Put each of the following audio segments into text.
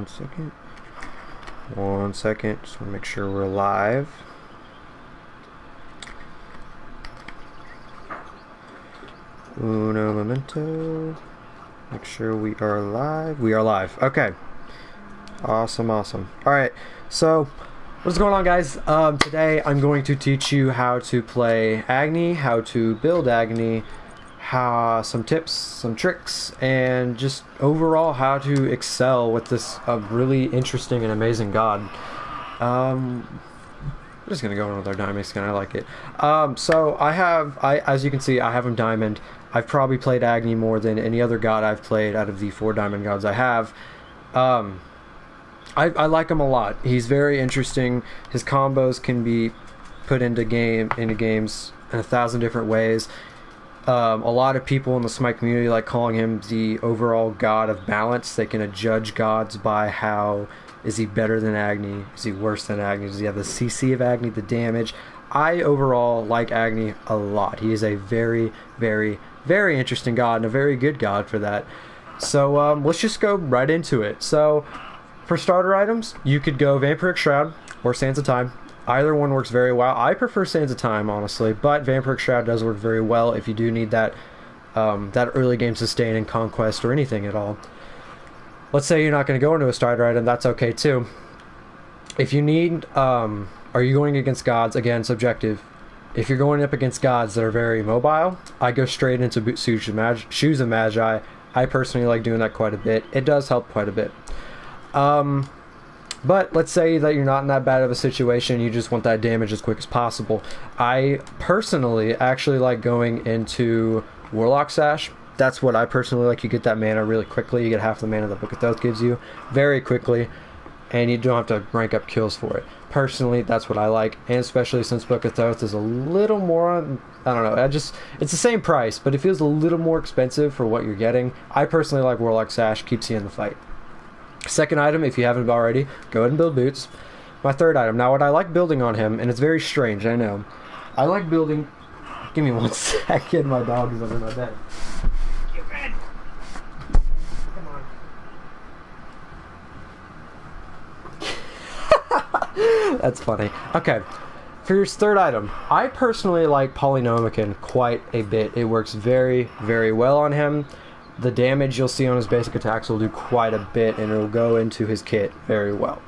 1 second. 1 second. Just want to make sure we're live. Uno momento. Make sure we are live. We are live. Okay. Awesome. Alright, so what's going on, guys? Today I'm going to teach you how to play AGNI, how to build AGNI, some tips, some tricks, and just overall how to excel with this really interesting and amazing god. I'm just gonna go in with our diamond skin. I like it. So as you can see, I have him diamond. I've probably played AGNI more than any other god I've played out of the 4 diamond gods I have. I like him a lot. He's very interesting. His combos can be put into games in 1,000 different ways. A lot of people in the Smite community like calling him the overall god of balance. They can judge gods by how is he better than AGNI, is he worse than AGNI, does he have the CC of AGNI, the damage. I overall like AGNI a lot. He is a very, very, very interesting god and a very good god for that. So let's just go right into it. So for starter items, you could go Vampiric Shroud or Sands of Time. Either one works very well. I prefer Sands of Time, honestly, but Vampiric Shroud does work very well if you do need that that early game sustain in Conquest or anything at all. Let's say you're not going to go into a starter item, that's okay too. If you need, are you going against gods? Again, subjective. If you're going up against gods that are very mobile, I go straight into Shoes of Magi. I personally like doing that quite a bit. It does help quite a bit. But let's say that you're not in that bad of a situation, you just want that damage as quick as possible. I personally actually like going into Warlock Sash. That's what I personally like. You get that mana really quickly. You get half the mana that Book of Thoth gives you very quickly, and you don't have to rank up kills for it. Personally, that's what I like, and especially since Book of Thoth is a little more, I don't know, it's the same price, but it feels a little more expensive for what you're getting. I personally like Warlock Sash, keeps you in the fight. Second item, if you haven't already, go ahead and build Boots. My third item, now what I like building on him, and it's very strange, I know. I like building, give me 1 second, my dog is under my bed. Get red! Come on. That's funny. Okay, for your third item, I personally like Polynomicon quite a bit. It works very, very well on him. The damage you'll see on his basic attacks will do quite a bit, and it'll go into his kit very well.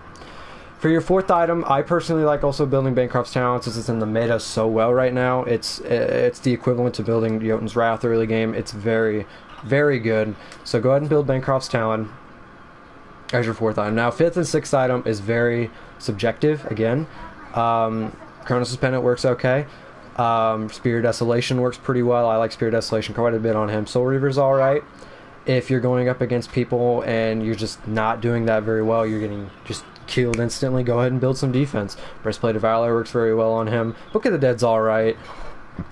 For your fourth item, I personally like also building Bancroft's Talon, since it's in the meta so well right now. It's the equivalent to building Jotun's Wrath early game. It's very, very good. So go ahead and build Bancroft's Talon as your fourth item. Now, fifth and sixth item is very subjective, again. Kronos' Pendant works okay. Spear Desolation works pretty well. I like Spear Desolation quite a bit on him. Soul Reaver's alright. If you're going up against people and you're just not doing that very well, you're getting just killed instantly, go ahead and build some defense. Breastplate of Valor works very well on him. Book of the Dead's alright.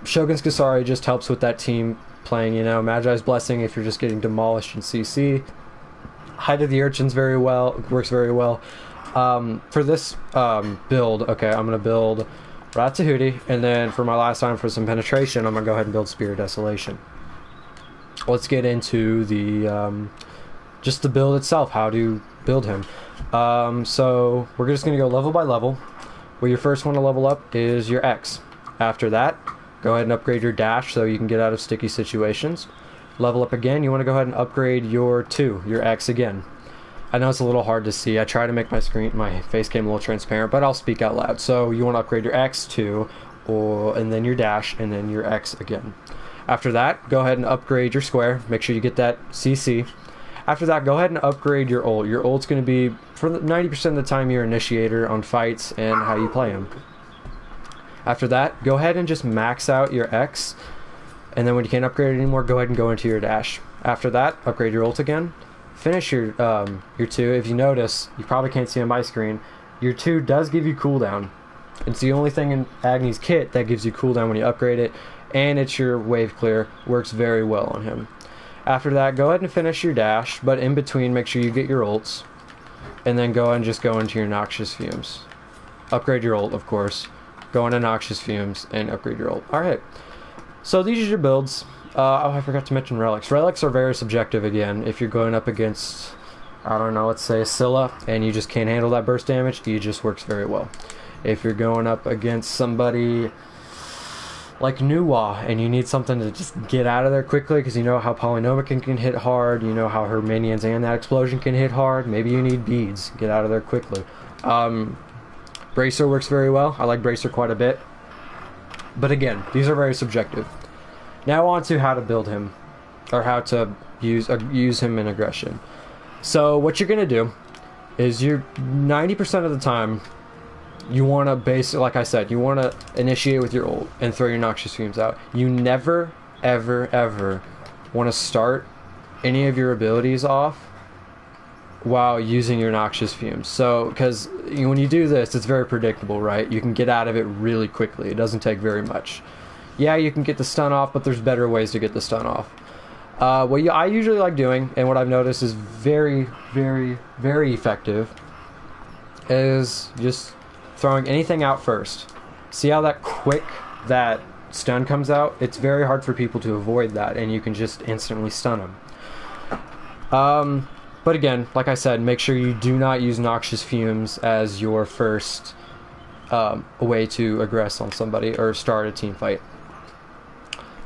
Shogun's Kasari just helps with that team playing, you know. Magi's Blessing if you're just getting demolished in CC. Height of the Urchins works very well. For this build, okay, I'm going to build Rat-Tahuti, and then for my last time for some penetration, I'm going to go ahead and build Spear of Desolation. Let's get into the just the build itself, how to build him. So we're just going to go level by level. Where you first want to level up is your X. After that, go ahead and upgrade your dash so you can get out of sticky situations. Level up again, you want to go ahead and upgrade your 2, your X again. I know it's a little hard to see. I try to make my face cam a little transparent, but I'll speak out loud. So you want to upgrade your X2, and then your dash, and then your X again. After that, go ahead and upgrade your square. Make sure you get that CC. After that, go ahead and upgrade your ult. Your ult's going to be, for 90% of the time, your initiator on fights and how you play them. After that, go ahead and just max out your X. And then when you can't upgrade it anymore, go ahead and go into your dash. After that, upgrade your ult again. Finish your 2. If you notice, you probably can't see on my screen, your 2 does give you cooldown. It's the only thing in AGNI's kit that gives you cooldown when you upgrade it, and it's your wave clear. Works very well on him. After that, go ahead and finish your dash, but in between, make sure you get your ults, and then go and just go into your Noxious Fumes. Upgrade your ult, of course. Go into Noxious Fumes and upgrade your ult. Alright, so these are your builds. Oh, I forgot to mention relics. Relics are very subjective again. If you're going up against I don't know, let's say Scylla, and you just can't handle that burst damage, Aegis works very well. If you're going up against somebody like Nuwa, and you need something to just get out of there quickly, because you know how Polynomican can hit hard, you know how her minions and that explosion can hit hard, maybe you need beads, get out of there quickly. Bracer works very well, I like Bracer quite a bit. But again, these are very subjective. Now on to how to build him, or how to use him in aggression. So what you're going to do is 90% of the time, you want to like I said, you want to initiate with your ult and throw your Noxious Fumes out. You never, ever, ever want to start any of your abilities off while using your Noxious Fumes. So, because when you do this, it's very predictable, right? You can get out of it really quickly. It doesn't take very much. Yeah, you can get the stun off, but there's better ways to get the stun off. What I usually like doing, and what I've noticed is very, very, very effective, is just throwing anything out first. See how that quick that stun comes out? It's very hard for people to avoid that, and you can just instantly stun them. But again, like I said, make sure you do not use Noxious Fumes as your first way to aggress on somebody or start a team fight.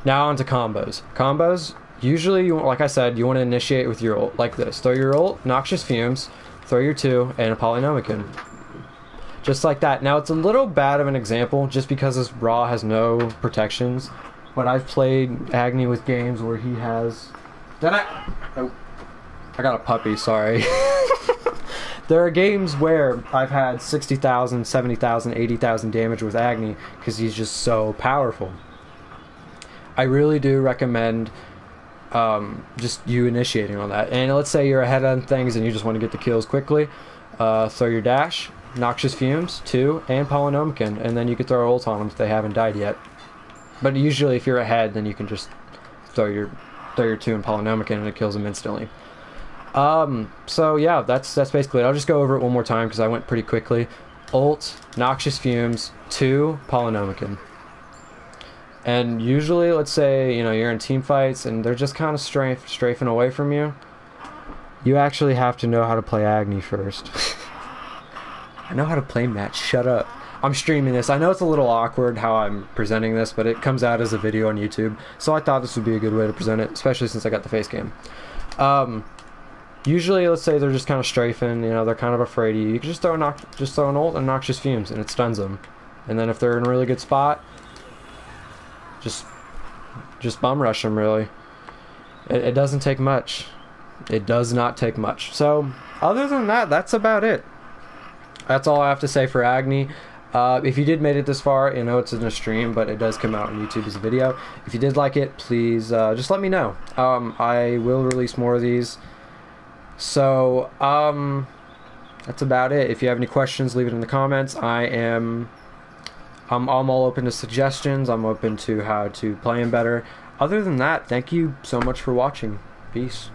Now on to combos. Combos, usually, like I said, you want to initiate with your ult like this. Throw your ult, Noxious Fumes, throw your 2, and a Polynomican. Just like that. Now it's a little bad of an example just because this Raw has no protections, but I've played AGNI with games where he has... Oh, I got a puppy, sorry. There are games where I've had 60,000, 70,000, 80,000 damage with AGNI because he's just so powerful. I really do recommend just you initiating on that. And let's say you're ahead on things and you just want to get the kills quickly. Throw your dash, Noxious Fumes, 2, and Polynomican, and then you can throw ult on them if they haven't died yet. But usually if you're ahead, then you can just throw your 2 and Polynomican and it kills them instantly. So yeah, that's basically it. I'll just go over it one more time because I went pretty quickly. Ult, Noxious Fumes, 2, Polynomican. And usually, let's say, you know, you're in team fights and they're just kind of strafing away from you. You actually have to know how to play AGNI first. I know how to play match, shut up. I'm streaming this. I know it's a little awkward how I'm presenting this, but it comes out as a video on YouTube. So I thought this would be a good way to present it, especially since I got the face cam. Usually, let's say they're just kind of strafing, you know, they're kind of afraid of you. You can just throw an ult and Noxious Fumes and it stuns them. And then if they're in a really good spot, just bum rush them, really. It doesn't take much. It does not take much. So, other than that, that's about it. That's all I have to say for AGNI. If you did made it this far, you know it's in a stream, but it does come out on YouTube as a video. If you did like it, please just let me know. I will release more of these. So, that's about it. If you have any questions, leave it in the comments. I'm all open to suggestions. I'm open to how to play him better. Other than that, thank you so much for watching. Peace.